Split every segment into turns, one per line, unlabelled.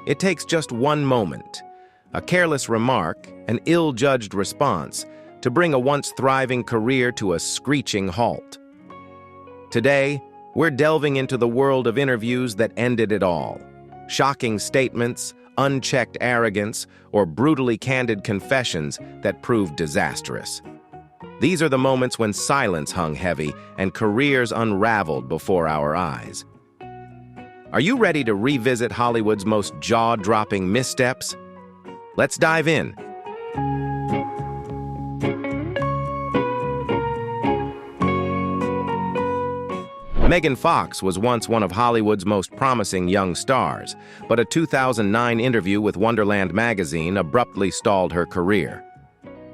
It takes just one moment, a careless remark, an ill-judged response, to bring a once thriving career to a screeching halt. Today, we're delving into the world of interviews that ended it all. Shocking statements, unchecked arrogance, or brutally candid confessions that proved disastrous. These are the moments when silence hung heavy and careers unraveled before our eyes. Are you ready to revisit Hollywood's most jaw-dropping missteps? Let's dive in. Megan Fox was once one of Hollywood's most promising young stars, but a 2009 interview with Wonderland magazine abruptly stalled her career.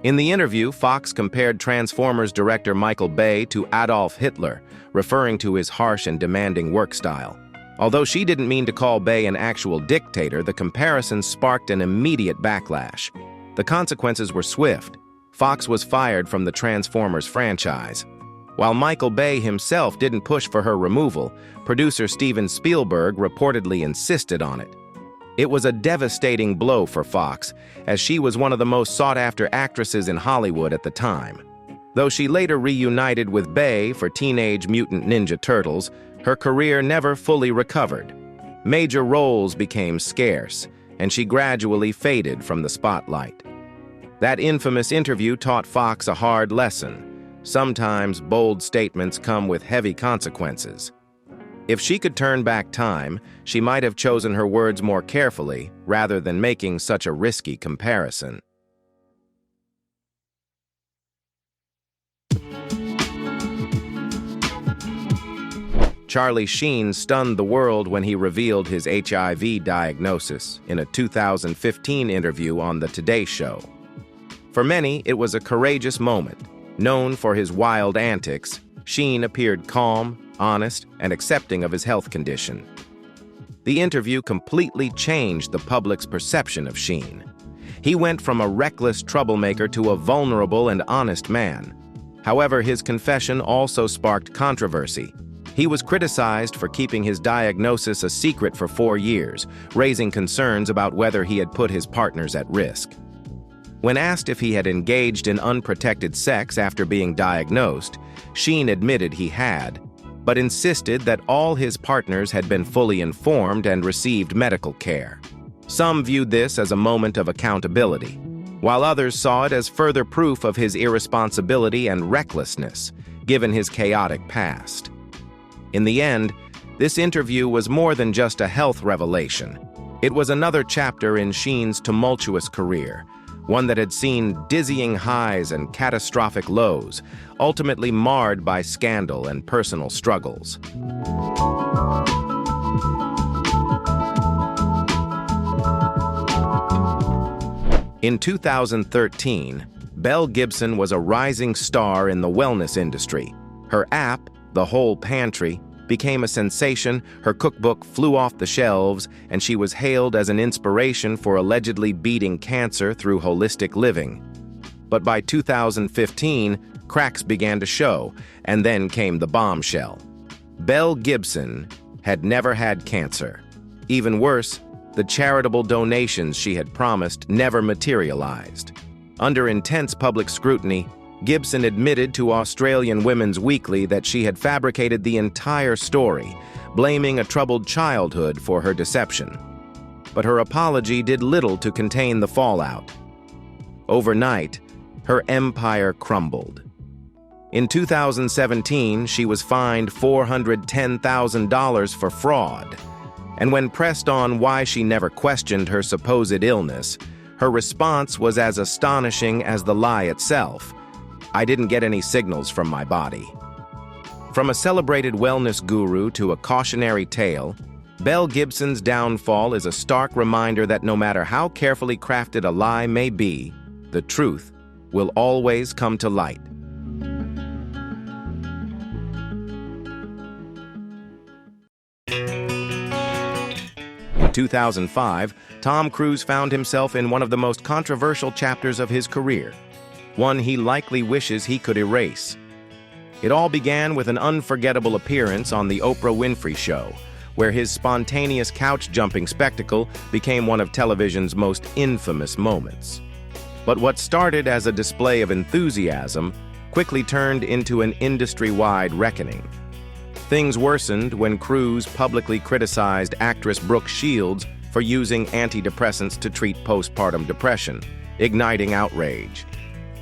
In the interview, Fox compared Transformers director Michael Bay to Adolf Hitler, referring to his harsh and demanding work style. Although she didn't mean to call Bay an actual dictator, the comparison sparked an immediate backlash. The consequences were swift. Fox was fired from the Transformers franchise. While Michael Bay himself didn't push for her removal, producer Steven Spielberg reportedly insisted on it. It was a devastating blow for Fox, as she was one of the most sought-after actresses in Hollywood at the time. Though she later reunited with Bay for Teenage Mutant Ninja Turtles, her career never fully recovered. Major roles became scarce, and she gradually faded from the spotlight. That infamous interview taught Fox a hard lesson. Sometimes bold statements come with heavy consequences. If she could turn back time, she might have chosen her words more carefully rather than making such a risky comparison. Charlie Sheen stunned the world when he revealed his HIV diagnosis in a 2015 interview on The Today Show. For many, it was a courageous moment. Known for his wild antics, Sheen appeared calm, honest, and accepting of his health condition. The interview completely changed the public's perception of Sheen. He went from a reckless troublemaker to a vulnerable and honest man. However, his confession also sparked controversy. He was criticized for keeping his diagnosis a secret for 4 years, raising concerns about whether he had put his partners at risk. When asked if he had engaged in unprotected sex after being diagnosed, Sheen admitted he had, but insisted that all his partners had been fully informed and received medical care. Some viewed this as a moment of accountability, while others saw it as further proof of his irresponsibility and recklessness, given his chaotic past. In the end, this interview was more than just a health revelation. It was another chapter in Sheen's tumultuous career, one that had seen dizzying highs and catastrophic lows, ultimately marred by scandal and personal struggles. In 2013, Belle Gibson was a rising star in the wellness industry. Her app, The Whole Pantry, became a sensation, her cookbook flew off the shelves, and she was hailed as an inspiration for allegedly beating cancer through holistic living. But by 2015, cracks began to show, and then came the bombshell. Belle Gibson had never had cancer. Even worse, the charitable donations she had promised never materialized. Under intense public scrutiny, Gibson admitted to Australian Women's Weekly that she had fabricated the entire story, blaming a troubled childhood for her deception. But her apology did little to contain the fallout. Overnight, her empire crumbled. In 2017, she was fined $410,000 for fraud, and when pressed on why she never questioned her supposed illness, her response was as astonishing as the lie itself. "I didn't get any signals from my body." From a celebrated wellness guru to a cautionary tale, Belle Gibson's downfall is a stark reminder that no matter how carefully crafted a lie may be, the truth will always come to light. In 2005, Tom Cruise found himself in one of the most controversial chapters of his career, one he likely wishes he could erase. It all began with an unforgettable appearance on The Oprah Winfrey Show, where his spontaneous couch-jumping spectacle became one of television's most infamous moments. But what started as a display of enthusiasm quickly turned into an industry-wide reckoning. Things worsened when Cruise publicly criticized actress Brooke Shields for using antidepressants to treat postpartum depression, igniting outrage.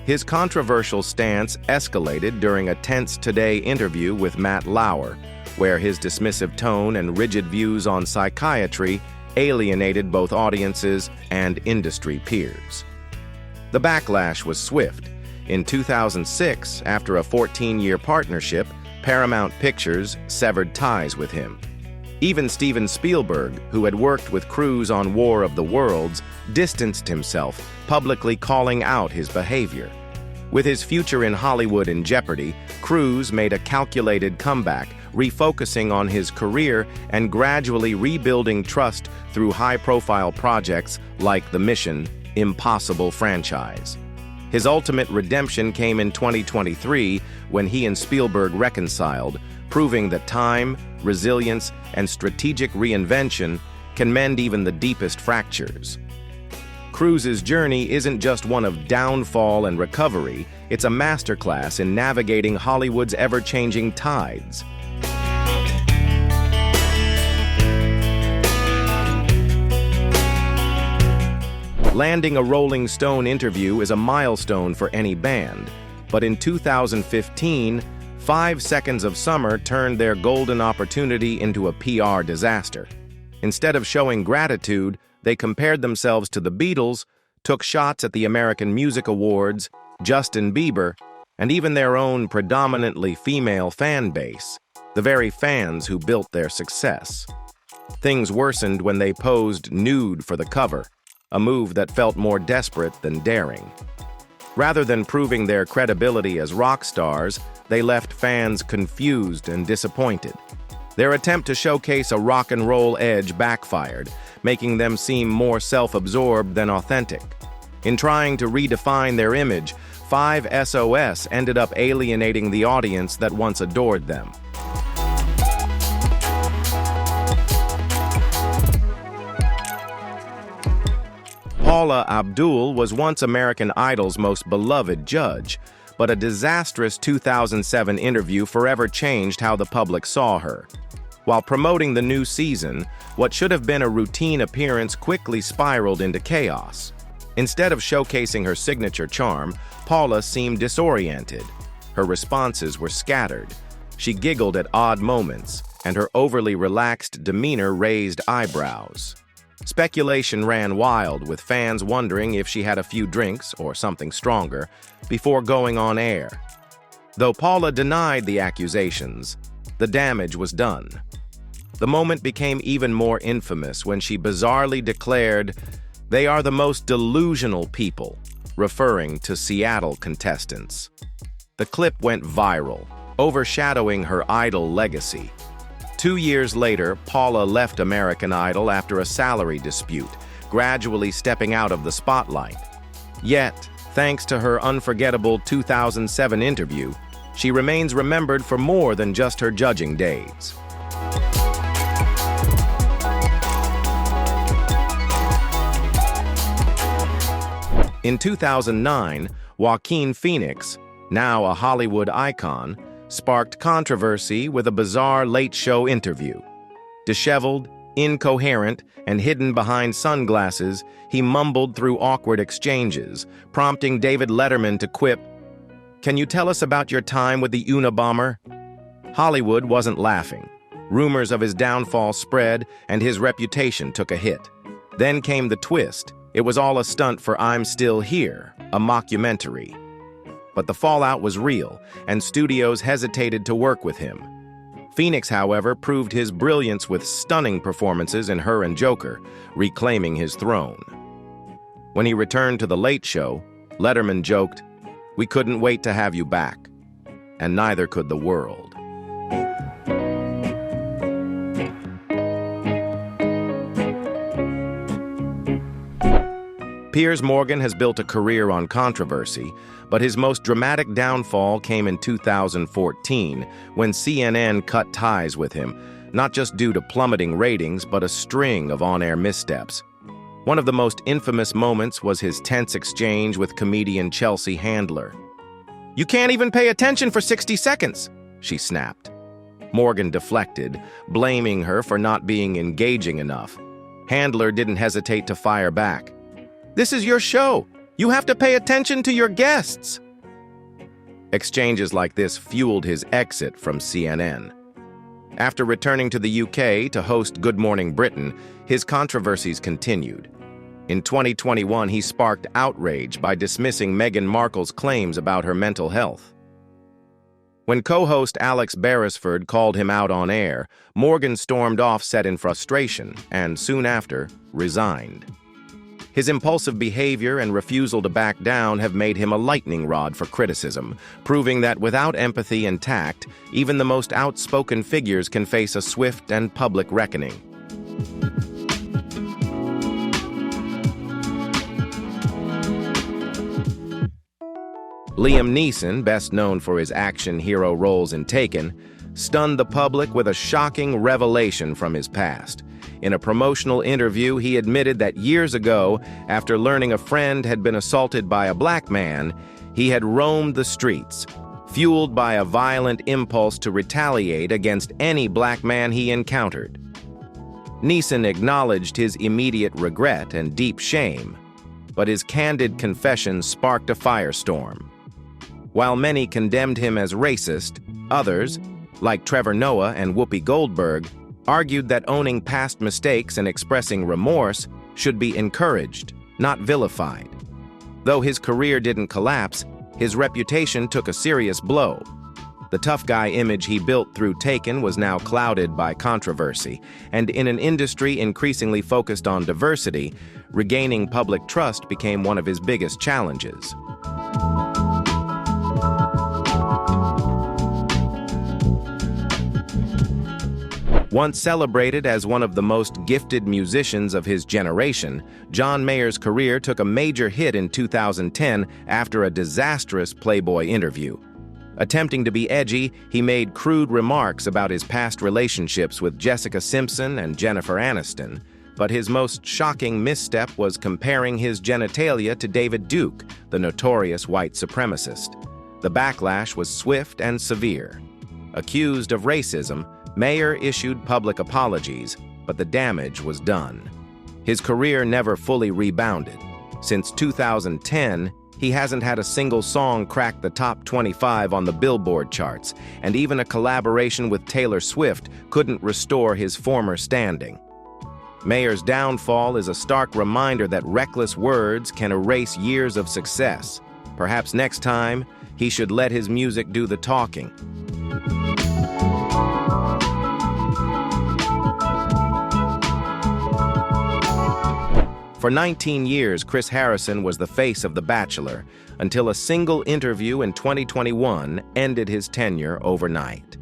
His controversial stance escalated during a tense Today interview with Matt Lauer, where his dismissive tone and rigid views on psychiatry alienated both audiences and industry peers. The backlash was swift. In 2006, after a 14-year partnership, Paramount Pictures severed ties with him. Even Steven Spielberg, who had worked with Cruise on War of the Worlds, distanced himself, publicly calling out his behavior. With his future in Hollywood in jeopardy, Cruise made a calculated comeback, refocusing on his career and gradually rebuilding trust through high-profile projects like the Mission: Impossible franchise. His ultimate redemption came in 2023 when he and Spielberg reconciled, proving that time, resilience, and strategic reinvention can mend even the deepest fractures. Cruise's journey isn't just one of downfall and recovery, it's a masterclass in navigating Hollywood's ever-changing tides. Landing a Rolling Stone interview is a milestone for any band, but in 2015, 5 Seconds of Summer turned their golden opportunity into a PR disaster. Instead of showing gratitude, they compared themselves to the Beatles, took shots at the American Music Awards, Justin Bieber, and even their own predominantly female fan base, the very fans who built their success. Things worsened when they posed nude for the cover, a move that felt more desperate than daring. Rather than proving their credibility as rock stars, they left fans confused and disappointed. Their attempt to showcase a rock and roll edge backfired, making them seem more self-absorbed than authentic. In trying to redefine their image, 5SOS ended up alienating the audience that once adored them. Paula Abdul was once American Idol's most beloved judge, but a disastrous 2007 interview forever changed how the public saw her. While promoting the new season, what should have been a routine appearance quickly spiraled into chaos. Instead of showcasing her signature charm, Paula seemed disoriented. Her responses were scattered. She giggled at odd moments, and her overly relaxed demeanor raised eyebrows. Speculation ran wild, with fans wondering if she had a few drinks, or something stronger, before going on air. Though Paula denied the accusations, the damage was done. The moment became even more infamous when she bizarrely declared, "They are the most delusional people," referring to Seattle contestants. The clip went viral, overshadowing her Idol legacy. 2 years later, Paula left American Idol after a salary dispute, gradually stepping out of the spotlight. Yet, thanks to her unforgettable 2007 interview, she remains remembered for more than just her judging days. In 2009, Joaquin Phoenix, now a Hollywood icon, sparked controversy with a bizarre late-show interview. Disheveled, incoherent, and hidden behind sunglasses, he mumbled through awkward exchanges, prompting David Letterman to quip, "Can you tell us about your time with the Unabomber?" Hollywood wasn't laughing. Rumors of his downfall spread, and his reputation took a hit. Then came the twist. It was all a stunt for I'm Still Here, a mockumentary. But the fallout was real, and studios hesitated to work with him. Phoenix, however, proved his brilliance with stunning performances in Her and Joker, reclaiming his throne. When he returned to The Late Show, Letterman joked, "We couldn't wait to have you back." And neither could the world. Piers Morgan has built a career on controversy, but his most dramatic downfall came in 2014 when CNN cut ties with him, not just due to plummeting ratings, but a string of on-air missteps. One of the most infamous moments was his tense exchange with comedian Chelsea Handler. "You can't even pay attention for 60 seconds, she snapped. Morgan deflected, blaming her for not being engaging enough. Handler didn't hesitate to fire back. "This is your show. You have to pay attention to your guests." Exchanges like this fueled his exit from CNN. After returning to the UK to host Good Morning Britain, his controversies continued. In 2021, he sparked outrage by dismissing Meghan Markle's claims about her mental health. When co-host Alex Beresford called him out on air, Morgan stormed off set in frustration and, soon after, resigned. His impulsive behavior and refusal to back down have made him a lightning rod for criticism, proving that without empathy and tact, even the most outspoken figures can face a swift and public reckoning. Liam Neeson, best known for his action hero roles in Taken, stunned the public with a shocking revelation from his past. In a promotional interview, he admitted that years ago, after learning a friend had been assaulted by a black man, he had roamed the streets, fueled by a violent impulse to retaliate against any black man he encountered. Neeson acknowledged his immediate regret and deep shame, but his candid confession sparked a firestorm. While many condemned him as racist, others, like Trevor Noah and Whoopi Goldberg, argued that owning past mistakes and expressing remorse should be encouraged, not vilified. Though his career didn't collapse, his reputation took a serious blow. The tough guy image he built through Taken was now clouded by controversy, and in an industry increasingly focused on diversity, regaining public trust became one of his biggest challenges. Once celebrated as one of the most gifted musicians of his generation, John Mayer's career took a major hit in 2010 after a disastrous Playboy interview. Attempting to be edgy, he made crude remarks about his past relationships with Jessica Simpson and Jennifer Aniston, but his most shocking misstep was comparing his genitalia to David Duke, the notorious white supremacist. The backlash was swift and severe. Accused of racism, Mayer issued public apologies, but the damage was done. His career never fully rebounded. Since 2010, he hasn't had a single song crack the top 25 on the Billboard charts, and even a collaboration with Taylor Swift couldn't restore his former standing. Mayer's downfall is a stark reminder that reckless words can erase years of success. Perhaps next time, he should let his music do the talking. For 19 years, Chris Harrison was the face of The Bachelor, until a single interview in 2021 ended his tenure overnight.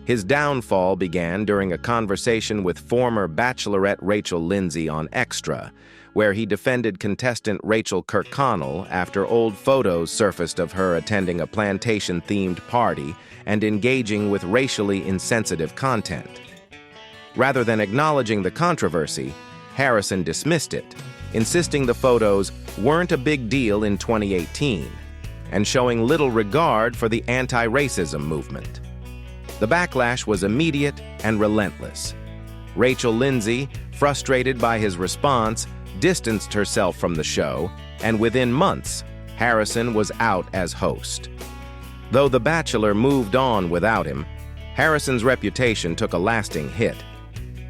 His downfall began during a conversation with former Bachelorette Rachel Lindsay on Extra, where he defended contestant Rachel Kirkconnell after old photos surfaced of her attending a plantation-themed party and engaging with racially insensitive content. Rather than acknowledging the controversy, Harrison dismissed it, insisting the photos weren't a big deal in 2018, and showing little regard for the anti-racism movement. The backlash was immediate and relentless. Rachel Lindsay, frustrated by his response, distanced herself from the show, and within months, Harrison was out as host. Though The Bachelor moved on without him, Harrison's reputation took a lasting hit.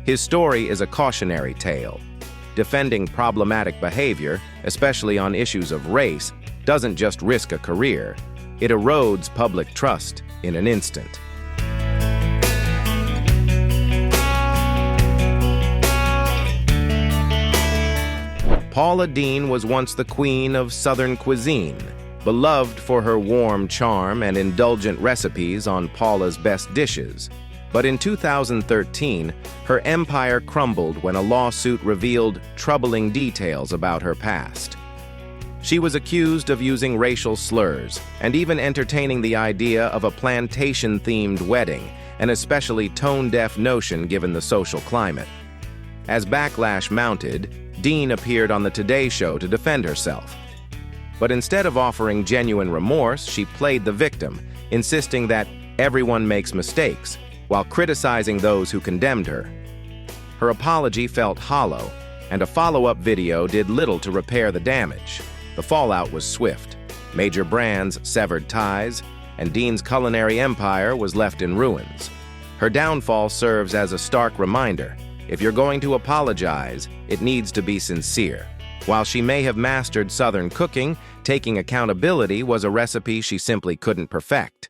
His story is a cautionary tale. Defending problematic behavior, especially on issues of race, doesn't just risk a career, it erodes public trust in an instant. Paula Deen was once the queen of Southern cuisine, beloved for her warm charm and indulgent recipes on Paula's Best Dishes. But in 2013, her empire crumbled when a lawsuit revealed troubling details about her past. She was accused of using racial slurs and even entertaining the idea of a plantation-themed wedding, an especially tone-deaf notion given the social climate. As backlash mounted, Dean appeared on the Today Show to defend herself. But instead of offering genuine remorse, she played the victim, insisting that everyone makes mistakes, while criticizing those who condemned her. Her apology felt hollow, and a follow-up video did little to repair the damage. The fallout was swift. Major brands severed ties, and Dean's culinary empire was left in ruins. Her downfall serves as a stark reminder: if you're going to apologize, it needs to be sincere. While she may have mastered Southern cooking, taking accountability was a recipe she simply couldn't perfect.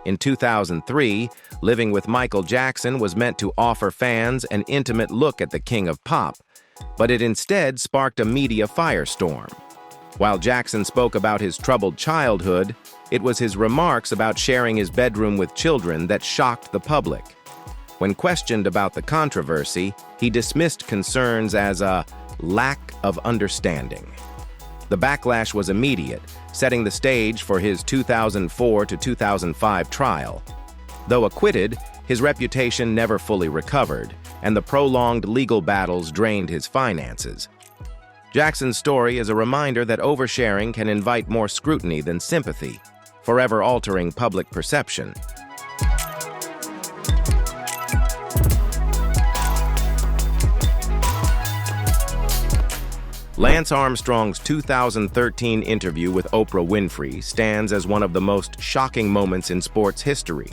In 2003, Living with Michael Jackson was meant to offer fans an intimate look at the King of Pop, but it instead sparked a media firestorm. While Jackson spoke about his troubled childhood, it was his remarks about sharing his bedroom with children that shocked the public. When questioned about the controversy, he dismissed concerns as a lack of understanding. The backlash was immediate, setting the stage for his 2004 to 2005 trial. Though acquitted, his reputation never fully recovered, and the prolonged legal battles drained his finances. Jackson's story is a reminder that oversharing can invite more scrutiny than sympathy, forever altering public perception. Lance Armstrong's 2013 interview with Oprah Winfrey stands as one of the most shocking moments in sports history.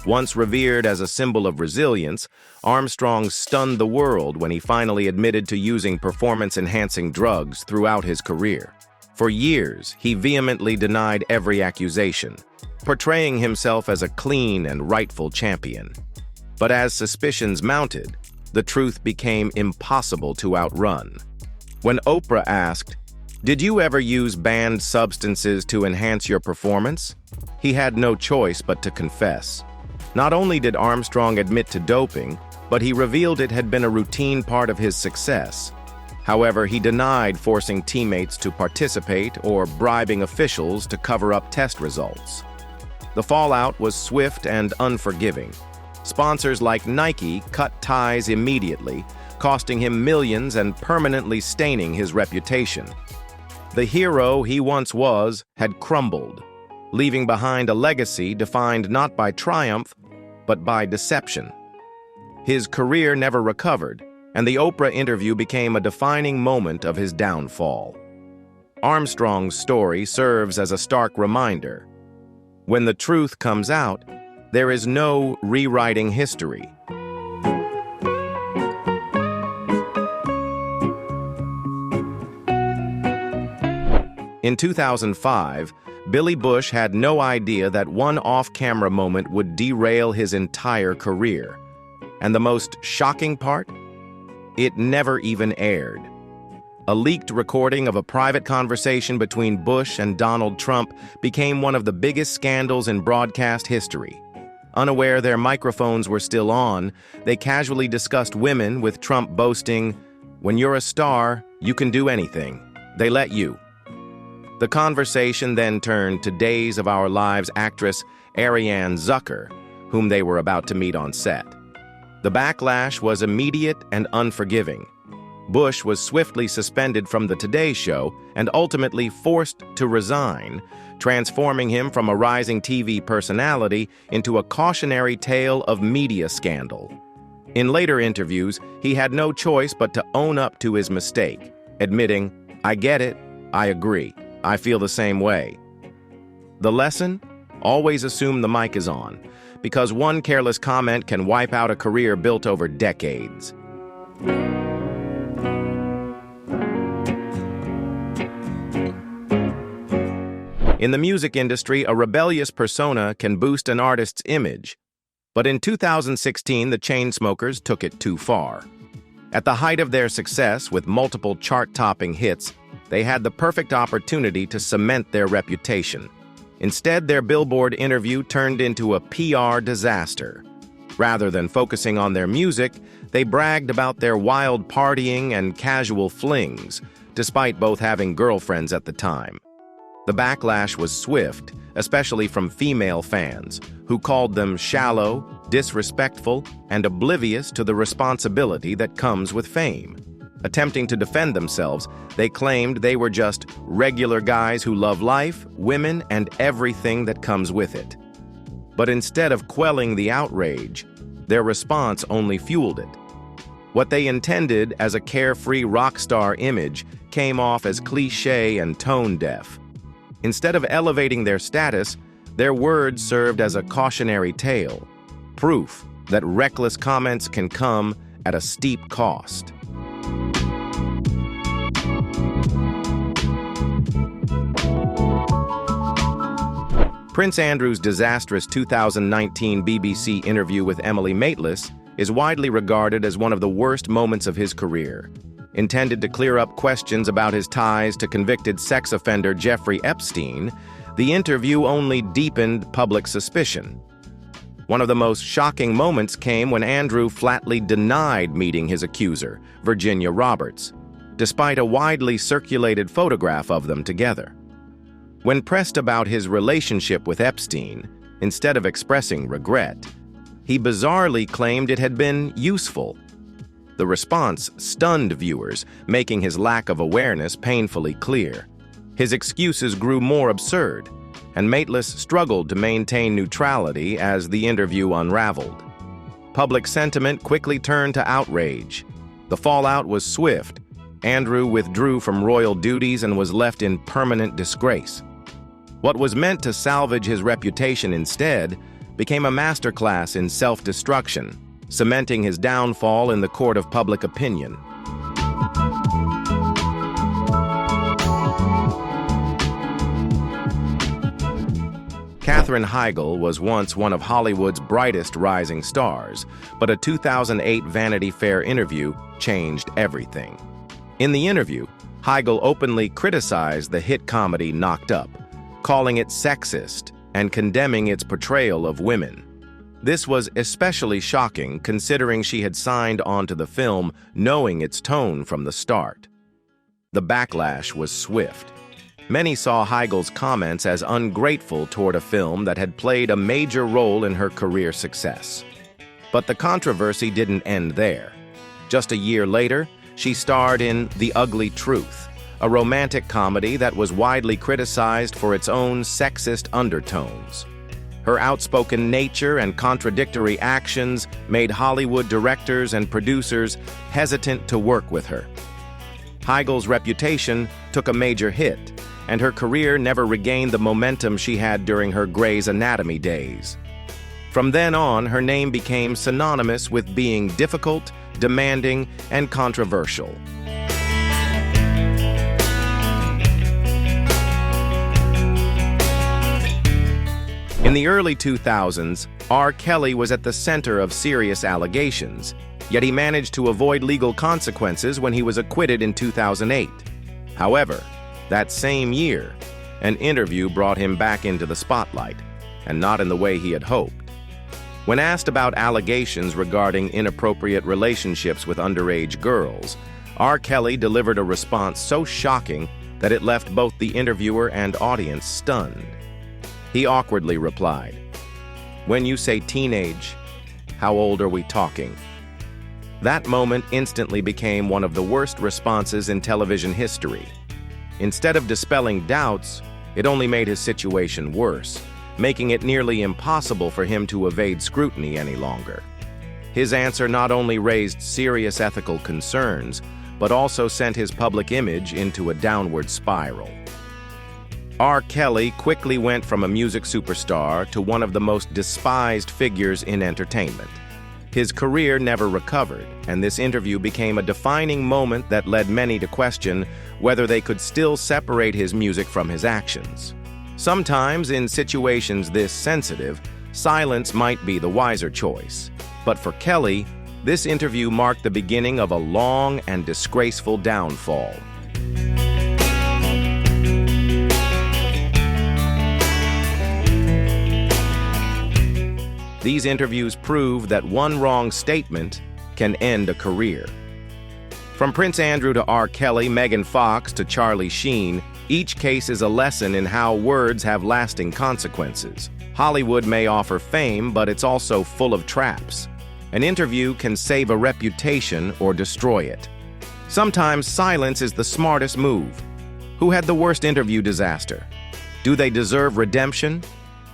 Once revered as a symbol of resilience, Armstrong stunned the world when he finally admitted to using performance-enhancing drugs throughout his career. For years, he vehemently denied every accusation, portraying himself as a clean and rightful champion. But as suspicions mounted, the truth became impossible to outrun. When Oprah asked, "Did you ever use banned substances to enhance your performance?" he had no choice but to confess. Not only did Armstrong admit to doping, but he revealed it had been a routine part of his success. However, he denied forcing teammates to participate or bribing officials to cover up test results. The fallout was swift and unforgiving. Sponsors like Nike cut ties immediately, costing him millions and permanently staining his reputation. The hero he once was had crumbled, leaving behind a legacy defined not by triumph, but by deception. His career never recovered, and the Oprah interview became a defining moment of his downfall. Armstrong's story serves as a stark reminder: when the truth comes out, there is no rewriting history. In 2005, Billy Bush had no idea that one off-camera moment would derail his entire career. And the most shocking part? It never even aired. A leaked recording of a private conversation between Bush and Donald Trump became one of the biggest scandals in broadcast history. Unaware their microphones were still on, they casually discussed women, with Trump boasting, "When you're a star, you can do anything. They let you." The conversation then turned to Days of Our Lives actress Ariane Zucker, whom they were about to meet on set. The backlash was immediate and unforgiving. Bush was swiftly suspended from the Today Show and ultimately forced to resign, transforming him from a rising TV personality into a cautionary tale of media scandal. In later interviews, he had no choice but to own up to his mistake, admitting, "I get it, I agree. I feel the same way." The lesson? Always assume the mic is on, because one careless comment can wipe out a career built over decades. In the music industry, a rebellious persona can boost an artist's image. But in 2016, the Chainsmokers took it too far. At the height of their success, with multiple chart-topping hits, they had the perfect opportunity to cement their reputation. Instead, their Billboard interview turned into a PR disaster. Rather than focusing on their music, they bragged about their wild partying and casual flings, despite both having girlfriends at the time. The backlash was swift, especially from female fans, who called them shallow, disrespectful, and oblivious to the responsibility that comes with fame. Attempting to defend themselves, they claimed they were just regular guys who love life, women, and everything that comes with it. But instead of quelling the outrage, their response only fueled it. What they intended as a carefree rock star image came off as cliché and tone-deaf. Instead of elevating their status, their words served as a cautionary tale, proof that reckless comments can come at a steep cost. Prince Andrew's disastrous 2019 BBC interview with Emily Maitlis is widely regarded as one of the worst moments of his career. Intended to clear up questions about his ties to convicted sex offender Jeffrey Epstein, the interview only deepened public suspicion. One of the most shocking moments came when Andrew flatly denied meeting his accuser, Virginia Roberts, despite a widely circulated photograph of them together. When pressed about his relationship with Epstein, instead of expressing regret, he bizarrely claimed it had been useful. The response stunned viewers, making his lack of awareness painfully clear. His excuses grew more absurd, and Maitlis struggled to maintain neutrality as the interview unraveled. Public sentiment quickly turned to outrage. The fallout was swift. Andrew withdrew from royal duties and was left in permanent disgrace. What was meant to salvage his reputation instead became a masterclass in self-destruction, cementing his downfall in the court of public opinion. Katherine Heigl was once one of Hollywood's brightest rising stars, but a 2008 Vanity Fair interview changed everything. In the interview, Heigl openly criticized the hit comedy Knocked Up, calling it sexist and condemning its portrayal of women. This was especially shocking considering she had signed on to the film knowing its tone from the start. The backlash was swift. Many saw Heigl's comments as ungrateful toward a film that had played a major role in her career success. But the controversy didn't end there. Just a year later, she starred in The Ugly Truth, a romantic comedy that was widely criticized for its own sexist undertones. Her outspoken nature and contradictory actions made Hollywood directors and producers hesitant to work with her. Heigl's reputation took a major hit, and her career never regained the momentum she had during her Grey's Anatomy days. From then on, her name became synonymous with being difficult, demanding, and controversial. In the early 2000s, R. Kelly was at the center of serious allegations, yet he managed to avoid legal consequences when he was acquitted in 2008. However, that same year, an interview brought him back into the spotlight, and not in the way he had hoped. When asked about allegations regarding inappropriate relationships with underage girls, R. Kelly delivered a response so shocking that it left both the interviewer and audience stunned. He awkwardly replied, "When you say teenage, how old are we talking?" That moment instantly became one of the worst responses in television history. Instead of dispelling doubts, it only made his situation worse, making it nearly impossible for him to evade scrutiny any longer. His answer not only raised serious ethical concerns, but also sent his public image into a downward spiral. R. Kelly quickly went from a music superstar to one of the most despised figures in entertainment. His career never recovered, and this interview became a defining moment that led many to question whether they could still separate his music from his actions. Sometimes, in situations this sensitive, silence might be the wiser choice. But for Kelly, this interview marked the beginning of a long and disgraceful downfall. These interviews prove that one wrong statement can end a career. From Prince Andrew to R. Kelly, Megan Fox to Charlie Sheen, each case is a lesson in how words have lasting consequences. Hollywood may offer fame, but it's also full of traps. An interview can save a reputation or destroy it. Sometimes silence is the smartest move. Who had the worst interview disaster? Do they deserve redemption?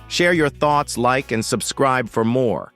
Share your thoughts, like, and subscribe for more.